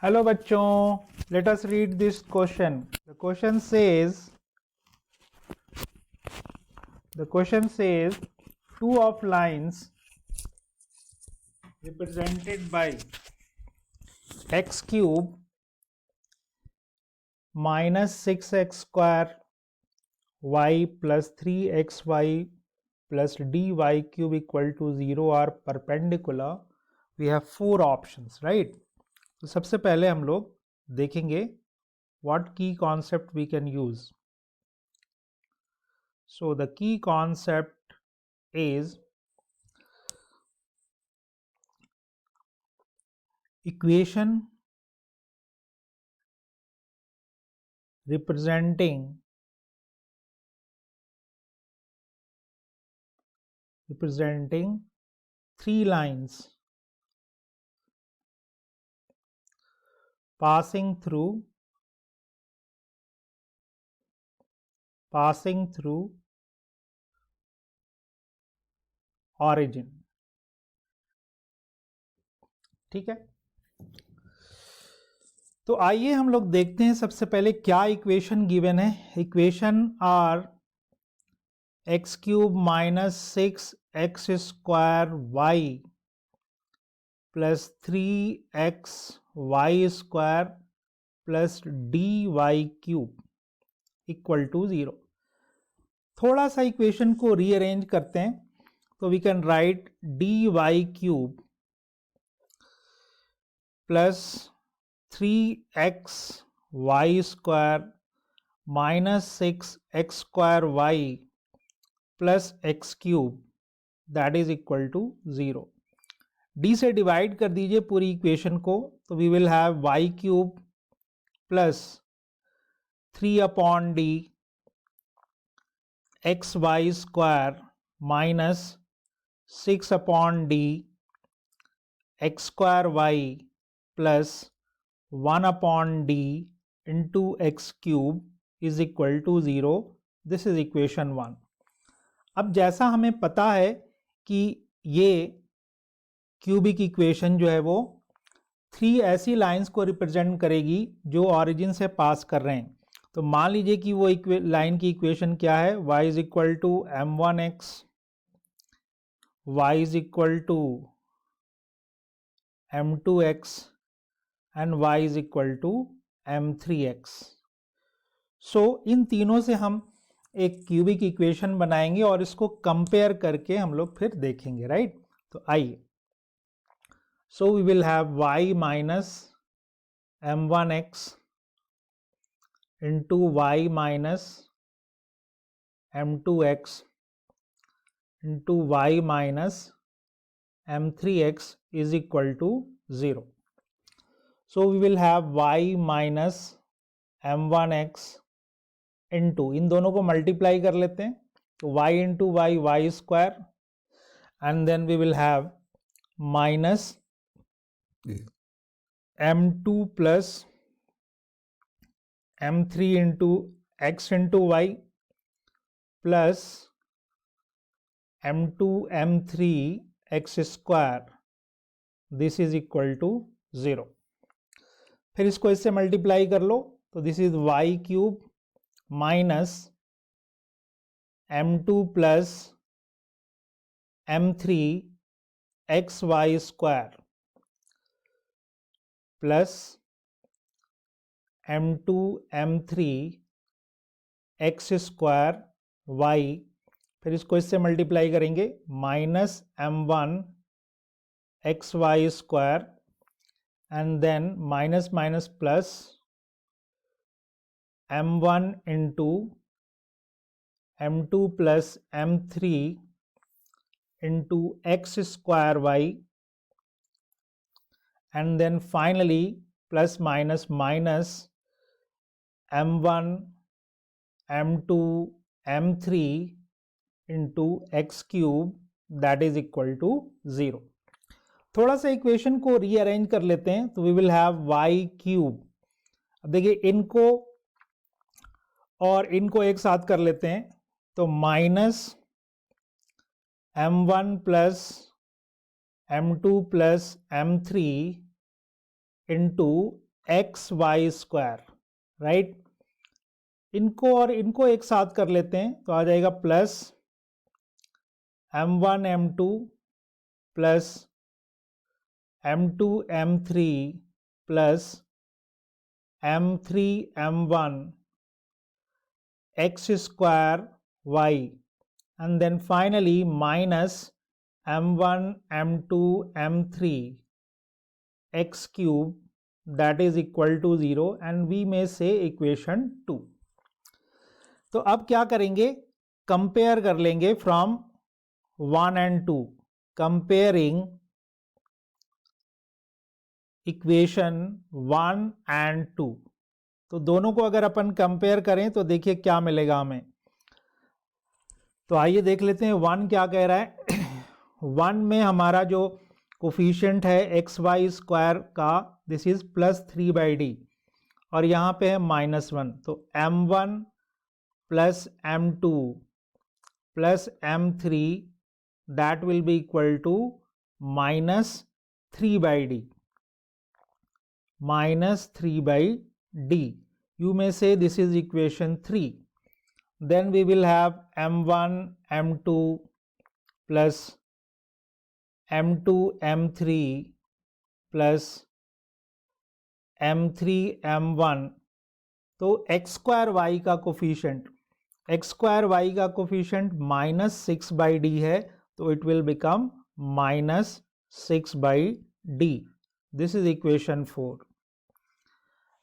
Hello बच्चों, let us read this question. The question says two of lines represented by x cube minus 6x square y plus 3xy plus dy cube equal to 0 are perpendicular. We have four options, right? तो सबसे पहले हम लोग देखेंगे what key concept we can use. So the key concept is equation representing three lines passing through origin. ठीक है, तो आइए हम लोग देखते हैं सबसे पहले क्या इक्वेशन गिवन है. Equation are x cube minus 6x square y plus 3x y square plus d y cube equal to 0. थोड़ा सा इक्वेशन को रीअरेंज करते हैं तो we can write d y cube plus 3x y square minus 6x square y plus x cube that is equal to 0. D से divide कर दीजिए पूरी इक्वेशन को तो we will have y cube plus 3 upon d x y square minus 6 upon d x square y plus 1 upon d into x cube is equal to 0. This is equation 1. अब जैसा हमें पता है कि ये क्यूबिक इक्वेशन जो है वो 3 ऐसी लाइंस को रिप्रेजेंट करेगी जो ऑरिजिन से पास कर रहे हैं. तो मान लीजिए कि वो लाइन की इक्वेशन क्या है, y is equal to m1x, y is equal to m2x and y is equal to m3x. So इन तीनों से हम एक क्यूबिक इक्वेशन बनाएंगे और इसको कंपेयर करके हम लोग फिर देखेंगे, राइट? तो आइए, so we will have y minus m1x into y minus m2x into y minus m3x is equal to 0. So we will have y minus m1x into, इन दोनों को मल्टीप्लाई कर लेते हैं तो y into y square and then we will have minus m2 plus m3 into x into y plus m2 m3 x square, this is equal to 0. फिर इसको इससे multiply कर लो तो this is y cube minus m2 plus m3 x y square plus m2 m3 x square y, फिर इसको इससे multiply करेंगे minus m1 x y square and then minus minus plus m1 into m2 plus m3 into x square y and then finally plus minus minus m1 m2 m3 into x cube that is equal to 0. थोड़ा सा equation को rearrange कर लेते हैं तो we will have y cube. अब देखिए इनको और इनको एक साथ कर लेते हैं तो minus m1 plus m2 plus m3 into x y square, right. इनको और इनको एक साथ कर लेते हैं तो आ जाएगा plus m1 m2 plus m2 m3 plus m3 m1 x square y, and then finally minus m1 m2 m3 x cube, that is equal to 0, and we may say equation 2. तो अब क्या करेंगे, कंपेयर कर लेंगे from 1 and 2, comparing equation 1 and 2. तो दोनों को अगर अपन कंपेयर करें तो देखिए क्या मिलेगा हमें। तो आइए देख लेते हैं 1 क्या कह रहा है। 1 में हमारा जो कोफिशिएंट है एक्स वाई स्क्वायर का, दिस इज +3/d, और यहाँ पे है -1, तो m1 plus m2 plus m3 that will be equal to -3/d. -3/d. You may say this is equation 3. Then we will have m1 m2 plus m2 m3 plus m3 m1. तो x square y का coefficient -6/d है, तो it will become -6/d. This is equation 4.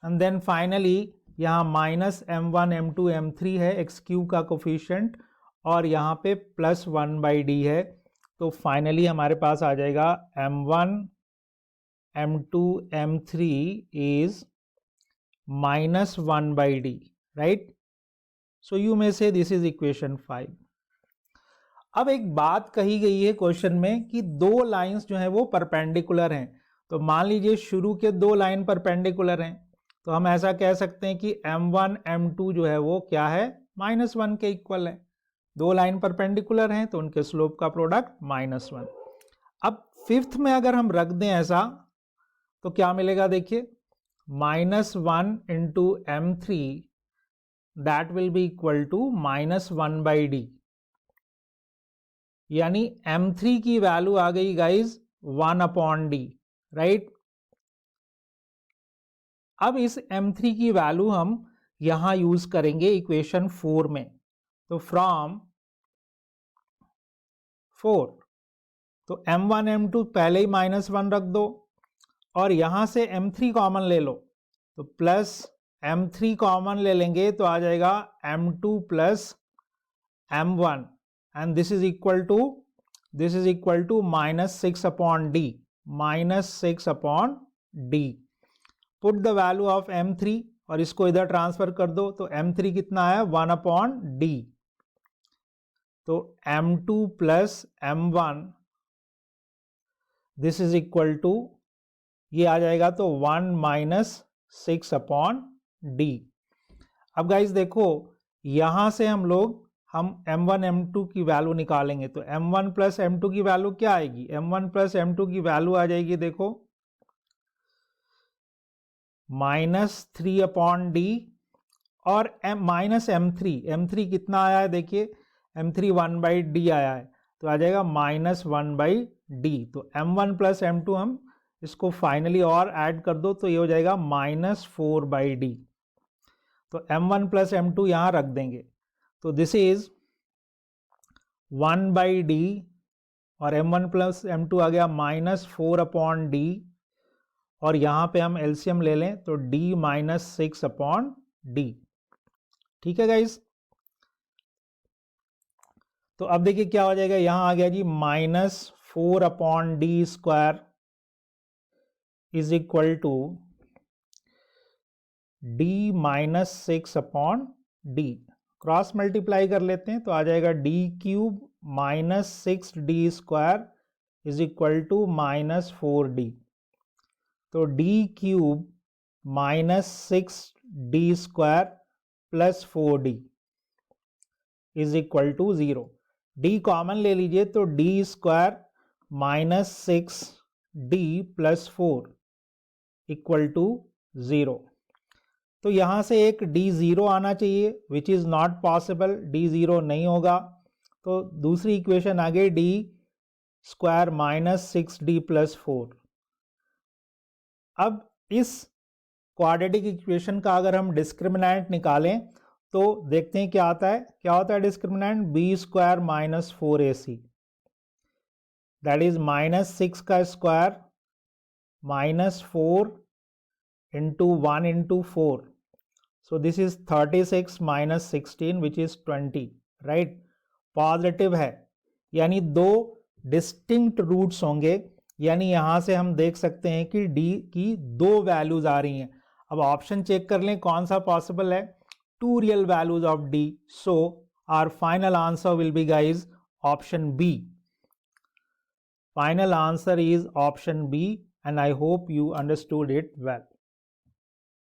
And then finally यहाँ -m1 m2 m3 है, x cube का coefficient, और यहाँ पे +1/d है, तो फाइनली हमारे पास आ जाएगा m1 m2 m3 is -1/d, right? So you may say this is equation 5. अब एक बात कही गई है क्वेश्चन में कि दो लाइंस जो है वो परपेंडिकुलर हैं। तो मान लीजिए शुरू के दो लाइन परपेंडिकुलर हैं, तो हम ऐसा कह सकते हैं कि m1 m2 जो है वो क्या है, -1 के इक्वल है। दो लाइन परपेंडिकुलर हैं तो उनके स्लोप का प्रोडक्ट -1। अब फिफ्थ में अगर हम रख दें ऐसा तो क्या मिलेगा, देखिए -1 into m3 that will be equal to -1/d, यानी m3 की वैल्यू आ गई गाइज 1/d, राइट। अब इस m3 की वैल्यू हम यहां यूज करेंगे इक्वेशन 4 में। तो फ्रॉम 4, तो m1 m2 पहले ही -1 रख दो, और यहां से m3 कॉमन ले लो, तो प्लस m3 कॉमन ले लेंगे तो आ जाएगा m2 plus m1, and this is equal to -6/d, -6/d. Put the value of m3 और इसको इधर ट्रांसफर कर दो, तो m3 कितना है, 1/d, तो m2 plus m1 this is equal to, ये आ जाएगा तो 1 - 6/d. अब गाइज देखो यहां से हम m1 m2 की वैल्यू निकालेंगे, तो m1 प्लस m2 की वैल्यू क्या आएगी, m1 प्लस m2 की वैल्यू आ जाएगी, देखो -3/d, और m3 कितना आया है, देखिए m3 1/d आया है, तो आ जाएगा -1/d. तो m1 प्लस m2 हम इसको फाइनली और ऐड कर दो तो ये हो जाएगा -4/d. तो m1 प्लस m2 यहां रख देंगे, तो दिस इज 1/d, और m1 प्लस m2 आ गया -4/d, और यहां पे हम एलसीएम ले लें तो d -6/d. ठीक है गाइस। तो अब देखिए क्या हो जाएगा, यहां आ गया जी -4/d square is equal to d -6/d. Cross multiply कर लेते हैं तो आ जाएगा d³ -6d square is equal to -4d. तो d³ -6d square plus 4d is equal to 0. d common ले लीजिए तो d square -6d plus 4 equal to 0। तो यहाँ से एक d0 आना चाहिए which is not possible, d0 नहीं होगा। तो दूसरी इक्वेशन आ गई d square minus 6d plus 4। अब इस क्वाड्रेटिक इक्वेशन का अगर हम डिस्क्रिमिनेंट निकालें तो देखते हैं क्या आता है। क्या होता है discriminant? B square minus 4ac, that is minus 6 का square minus 4 into 1 into 4, so this is 36 minus 16 which is 20, right? Positive है, यानी दो डिस्टिंक्ट रूट्स होंगे, यानी यहां से हम देख सकते हैं कि d की दो वैल्यूज आ रही हैं। अब ऑप्शन चेक कर लें कौन सा पॉसिबल है। 2 real values of d, so our final answer will be guys option B. Final answer is option B and I hope you understood it well.